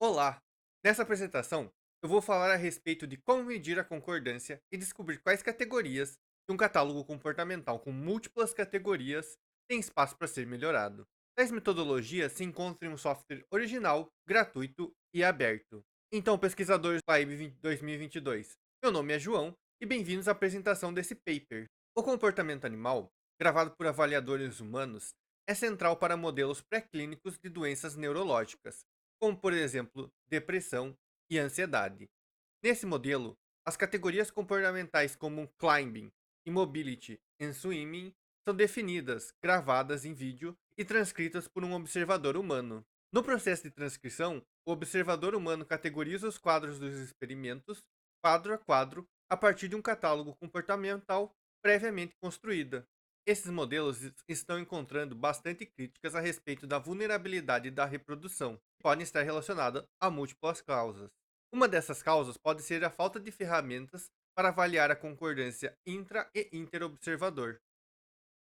Olá! Nessa apresentação, eu vou falar a respeito de como medir a concordância e descobrir quais categorias de um catálogo comportamental com múltiplas categorias tem espaço para ser melhorado. Tais metodologias se encontram em um software original, gratuito e aberto. Então, pesquisadores do PAIB 2022, meu nome é João e bem-vindos à apresentação desse paper. O comportamento animal, gravado por avaliadores humanos, é central para modelos pré-clínicos de doenças neurológicas como por exemplo depressão e ansiedade. Nesse modelo, as categorias comportamentais como climbing, immobility e swimming são definidas, gravadas em vídeo e transcritas por um observador humano. No processo de transcrição, o observador humano categoriza os quadros dos experimentos, quadro a quadro, a partir de um catálogo comportamental previamente construída. Esses modelos estão encontrando bastante críticas a respeito da vulnerabilidade da reprodução, que podem estar relacionadas a múltiplas causas. Uma dessas causas pode ser a falta de ferramentas para avaliar a concordância intra e interobservador.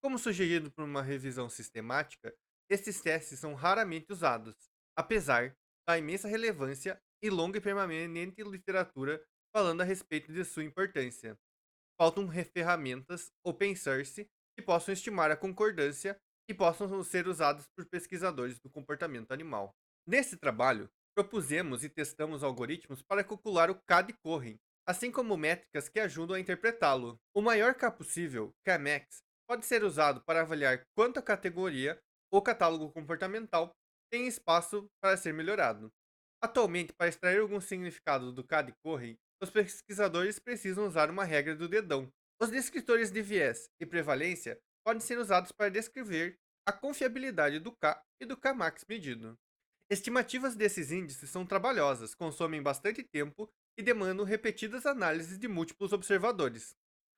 Como sugerido por uma revisão sistemática, esses testes são raramente usados, apesar da imensa relevância e longa e permanente literatura falando a respeito de sua importância. Faltam ferramentas open source que possam estimar a concordância e possam ser usadas por pesquisadores do comportamento animal. Nesse trabalho, propusemos e testamos algoritmos para calcular o K de Cohen, assim como métricas que ajudam a interpretá-lo. O maior K possível, Kmax, pode ser usado para avaliar quanto a categoria ou catálogo comportamental tem espaço para ser melhorado. Atualmente, para extrair algum significado do K de Cohen, os pesquisadores precisam usar uma regra do dedão. Os descritores de viés e prevalência podem ser usados para descrever a confiabilidade do K e do Kmax medido. Estimativas desses índices são trabalhosas, consomem bastante tempo e demandam repetidas análises de múltiplos observadores.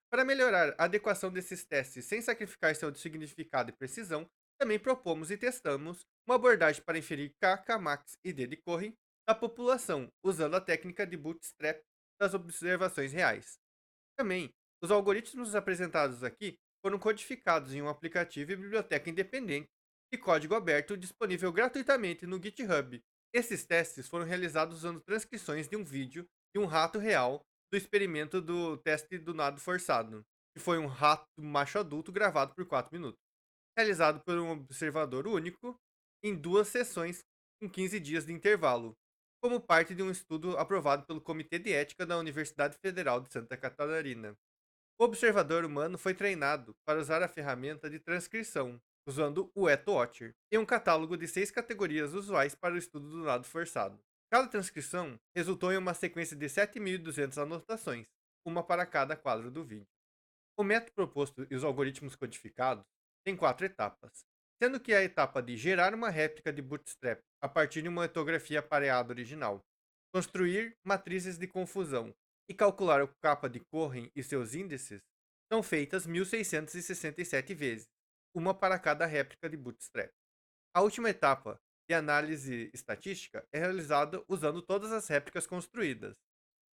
Para melhorar a adequação desses testes sem sacrificar seu significado e precisão, também propomos e testamos uma abordagem para inferir K, Kmax e D de Cohen da população, usando a técnica de bootstrap das observações reais. Também, os algoritmos apresentados aqui foram codificados em um aplicativo e biblioteca independente de código aberto disponível gratuitamente no GitHub. Esses testes foram realizados usando transcrições de um vídeo de um rato real do experimento do teste do nado forçado, que foi um rato macho adulto gravado por 4 minutos, realizado por um observador único em duas sessões com 15 dias de intervalo, como parte de um estudo aprovado pelo Comitê de Ética da Universidade Federal de Santa Catarina. O observador humano foi treinado para usar a ferramenta de transcrição, usando o EtoWatcher, e um catálogo de 6 categorias usuais para o estudo do lado forçado. Cada transcrição resultou em uma sequência de 7.200 anotações, uma para cada quadro do vídeo. O método proposto e os algoritmos codificados têm 4 etapas, sendo que a etapa de gerar uma réplica de Bootstrap a partir de uma etografia pareada original, construir matrizes de confusão e calcular o capa de Cohen e seus índices são feitas 1667 vezes, uma para cada réplica de Bootstrap. A última etapa, de análise estatística, é realizada usando todas as réplicas construídas.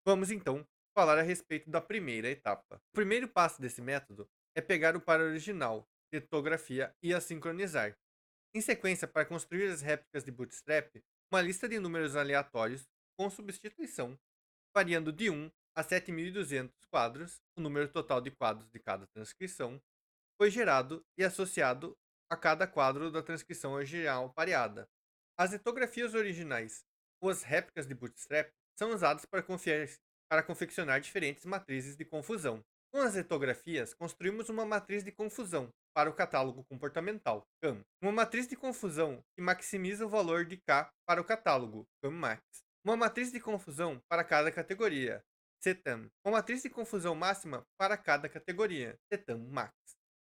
Vamos então falar a respeito da primeira etapa. O primeiro passo desse método é pegar o par original, de litografia, e a sincronizar. Em sequência, para construir as réplicas de Bootstrap, uma lista de números aleatórios com substituição, variando de 1 a 7.200 quadros, o número total de quadros de cada transcrição, foi gerado e associado a cada quadro da transcrição original pareada. As litografias originais ou as réplicas de Bootstrap são usadas para confeccionar diferentes matrizes de confusão. Com as litografias, construímos uma matriz de confusão para o catálogo comportamental, CAM. Uma matriz de confusão que maximiza o valor de K para o catálogo, CAM-max. Uma matriz de confusão para cada categoria, CTAM. Uma matriz de confusão máxima para cada categoria, CTAM-max.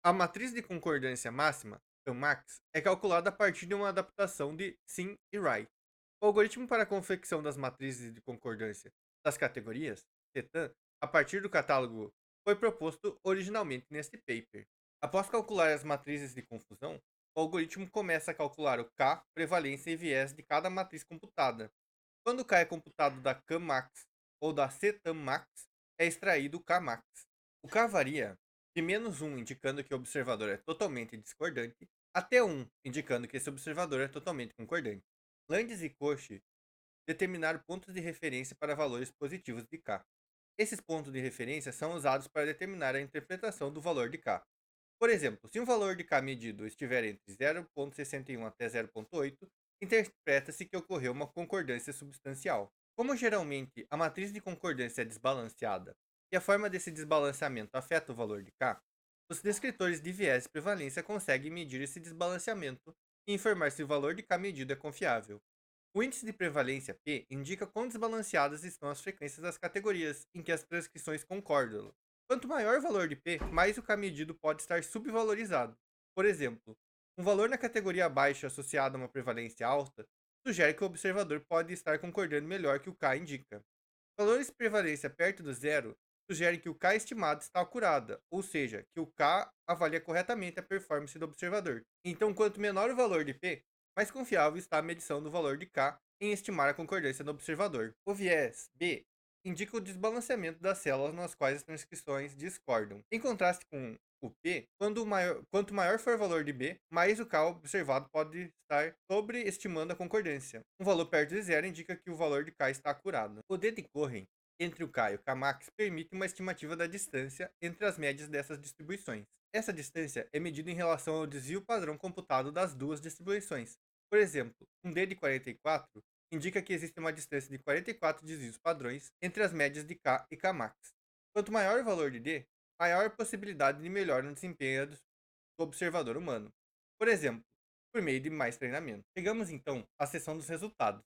A matriz de concordância máxima, CAM-max, é calculada a partir de uma adaptação de Sim e Wright. O algoritmo para a confecção das matrizes de concordância das categorias, CETAM, a partir do catálogo, foi proposto originalmente neste paper. Após calcular as matrizes de confusão, o algoritmo começa a calcular o K, prevalência e viés de cada matriz computada. Quando o K é computado da CAM-max ou da CTAM-max, é extraído o K-max. O K varia de -1, indicando que o observador é totalmente discordante, até 1, indicando que esse observador é totalmente concordante. Landes e Cauchy determinar pontos de referência para valores positivos de K. Esses pontos de referência são usados para determinar a interpretação do valor de K. Por exemplo, se um valor de K medido estiver entre 0,61 até 0,8, interpreta-se que ocorreu uma concordância substancial. Como geralmente a matriz de concordância é desbalanceada e a forma desse desbalanceamento afeta o valor de K, os descritores de viés de prevalência conseguem medir esse desbalanceamento e informar se o valor de K medido é confiável. O índice de prevalência P indica quão desbalanceadas estão as frequências das categorias em que as transcrições concordam. Quanto maior o valor de P, mais o K medido pode estar subvalorizado. Por exemplo, um valor na categoria baixa associado a uma prevalência alta sugere que o observador pode estar concordando melhor que o K indica. Valores de prevalência perto do zero sugerem que o K estimado está acurada, ou seja, que o K avalia corretamente a performance do observador. Então, quanto menor o valor de P, mais confiável está a medição do valor de K em estimar a concordância do observador. O viés B indica o desbalanceamento das células nas quais as transcrições discordam. Em contraste com o P, quanto maior for o valor de B, mais o K observado pode estar sobreestimando a concordância. Um valor perto de zero indica que o valor de K está acurado. O D de Cohen entre o K e o Kmax permite uma estimativa da distância entre as médias dessas distribuições. Essa distância é medida em relação ao desvio padrão computado das duas distribuições. Por exemplo, um D de 44 indica que existe uma distância de 44 desvios padrões entre as médias de K e Kmax. Quanto maior o valor de D, maior a possibilidade de melhora no desempenho do observador humano. Por exemplo, por meio de mais treinamento. Chegamos então à seção dos resultados.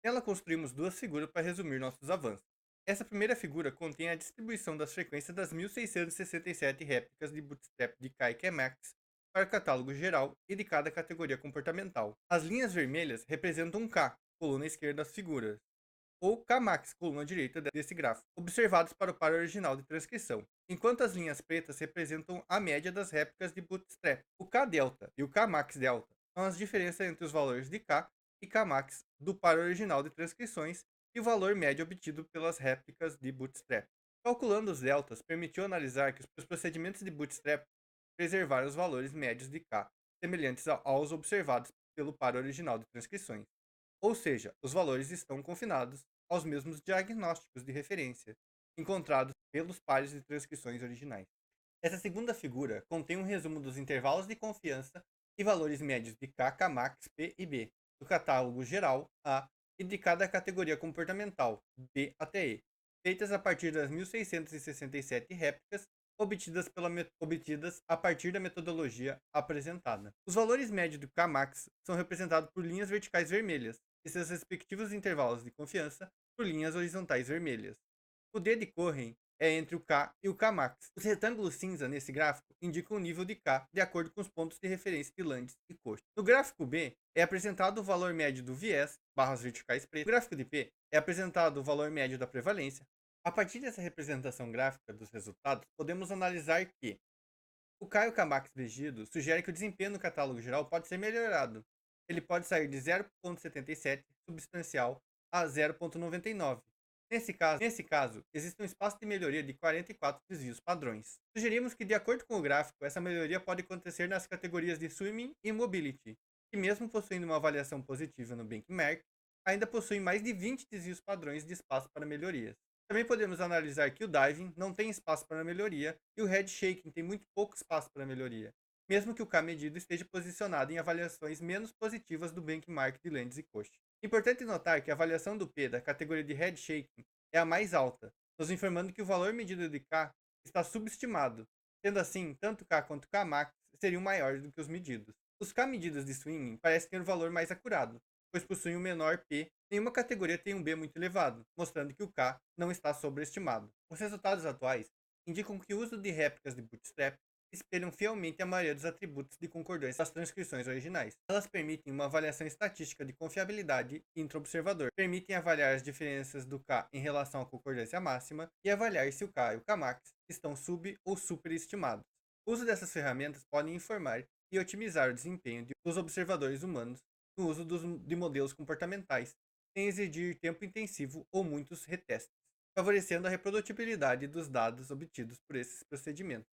Nela construímos duas figuras para resumir nossos avanços. Essa primeira figura contém a distribuição das frequências das 1667 réplicas de Bootstrap de K e Kmax para o catálogo geral e de cada categoria comportamental. As linhas vermelhas representam um K, coluna esquerda das figuras, ou Kmax, coluna direita desse gráfico, observados para o par original de transcrição, enquanto as linhas pretas representam a média das réplicas de Bootstrap. O K-delta e o Kmax-delta são as diferenças entre os valores de K e Kmax do par original de transcrições e o valor médio obtido pelas réplicas de Bootstrap. Calculando os deltas, permitiu analisar que os procedimentos de Bootstrap preservaram os valores médios de K, semelhantes aos observados pelo par original de transcrições. Ou seja, os valores estão confinados aos mesmos diagnósticos de referência encontrados pelos pares de transcrições originais. Essa segunda figura contém um resumo dos intervalos de confiança e valores médios de K, Kmax, P e B, do catálogo geral A e de cada categoria comportamental, B até E, feitas a partir das 1667 réplicas obtidas a partir da metodologia apresentada. Os valores médios do Kmax são representados por linhas verticais vermelhas e seus respectivos intervalos de confiança por linhas horizontais vermelhas. O D de Cohen é entre o K e o Kmax. Os retângulos cinza nesse gráfico indicam o nível de K de acordo com os pontos de referência de Landes e Koch. No gráfico B é apresentado o valor médio do viés, barras verticais pretas. No gráfico de P é apresentado o valor médio da prevalência. A partir dessa representação gráfica dos resultados, podemos analisar que o K e o Kmax medido sugere que o desempenho no catálogo geral pode ser melhorado. Ele pode sair de 0,77 substancial a 0,99. Nesse caso, existe um espaço de melhoria de 44 desvios padrões. Sugerimos que, de acordo com o gráfico, essa melhoria pode acontecer nas categorias de Swimming e Mobility, que mesmo possuindo uma avaliação positiva no benchmark, ainda possuem mais de 20 desvios padrões de espaço para melhorias. Também podemos analisar que o Diving não tem espaço para melhoria e o Head Shaking tem muito pouco espaço para melhoria, mesmo que o K medido esteja posicionado em avaliações menos positivas do benchmark de Landes e Koch. Importante notar que a avaliação do P da categoria de Head Shaking é a mais alta, nos informando que o valor medido de K está subestimado. Sendo assim, tanto K quanto Kmax seriam maiores do que os medidos. Os K medidos de Swinging parecem ter um valor mais acurado, pois possuem um menor P, nenhuma categoria tem um B muito elevado, mostrando que o K não está sobreestimado. Os resultados atuais indicam que o uso de réplicas de Bootstrap espelham fielmente a maioria dos atributos de concordância das transcrições originais. Elas permitem uma avaliação estatística de confiabilidade intra-observador, permitem avaliar as diferenças do K em relação à concordância máxima e avaliar se o K e o Kmax estão sub- ou superestimados. O uso dessas ferramentas pode informar e otimizar o desempenho dos observadores humanos no uso de modelos comportamentais, sem exigir tempo intensivo ou muitos retestes, favorecendo a reprodutibilidade dos dados obtidos por esses procedimentos.